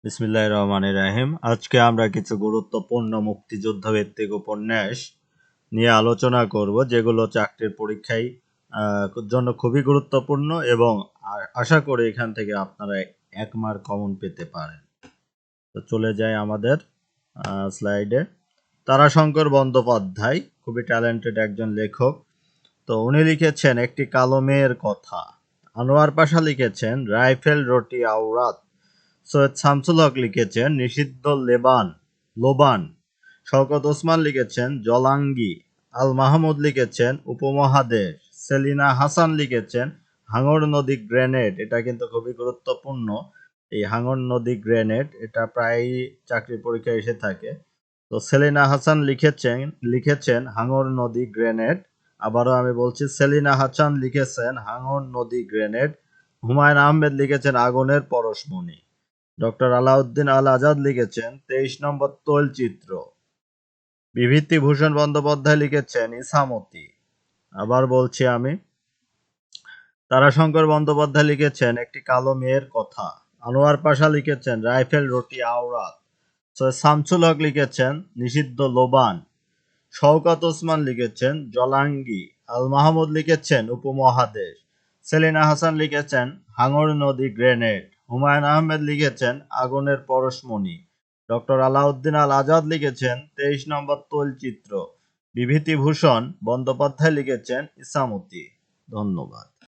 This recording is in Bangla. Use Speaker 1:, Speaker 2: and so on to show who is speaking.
Speaker 1: বিসমিল্লাহির রহমানির রহিম। আজকে আমরা কিছু গুরুত্বপূর্ণ মুক্তিযুদ্ধ ভিত্তিক উপন্যাস নিয়ে আলোচনা করব, যেগুলো চাকরির পরীক্ষায় জন্য খুবই গুরুত্বপূর্ণ এবং আশা করি এখান থেকে আপনারা 1 মার্ক কমন পেতে পারেন। তো চলে যাই আমাদের স্লাইডে। তারাশঙ্কর বন্দ্যোপাধ্যায় খুবই ট্যালেন্টেড একজন লেখক। তো উনি লিখেছেন একটি কালো মেয়ের কথা। আনোয়ার পাশা লিখেছেন রাইফেল রটি আওরাত। সৈয়দ শামসুল হক লিখেছেন নিষিদ্ধ লোবান। শওকত ওসমান লিখেছেন জলাঙ্গি। আল মাহমুদ লিখেছেন উপমহাদেশ। সেলিনা হাসান লিখেছেন হাঙর নদী গ্রেনেড। এটা কিন্তু খুবই গুরুত্বপূর্ণ, এই হাঙর নদী গ্রেনেড, এটা প্রায়ই চাকরির পরীক্ষায় এসে থাকে। তো সেলিনা হাসান লিখেছেন হাঙর নদী গ্রেনেড। আবারও আমি বলছি, সেলিনা হাসান লিখেছেন হাঙর নদী গ্রেনেড। হুমায়ুন আহমেদ লিখেছেন আগুনের পরশমণি। ডক্টর আলাউদ্দিন আল আজাদ লিখেছেন 23 নম্বর তৈলচিত্র। বিভূতিভূষণ বন্দ্যোপাধ্যায় লিখেছেন ইসামতি। আবার বলছি আমি, তারাশঙ্কর বন্দ্যোপাধ্যায় লিখেছেন একটি কালো মেয়ের কথা। আনোয়ার পাশা লিখেছেন রাইফেল রটি আওরাত। সৈয়দ শামসুল হক লিখেছেন নিষিদ্ধ লোবান। শওকত ওসমান লিখেছেন জলাঙ্গি। আল মাহমুদ লিখেছেন উপমহাদেশ। সেলিনা হাসান লিখেছেন হাঙর নদী গ্রেনেড। হুমায়ুন আহমেদ লিখেছেন আগুনের পরশমণি। ডক্টর আলাউদ্দিন আল আজাদ লিখেছেন 23 নম্বর তৈলচিত্র। বিভূতিভূষণ বন্দ্যোপাধ্যায় লিখেছেন ইসামতি। ধন্যবাদ।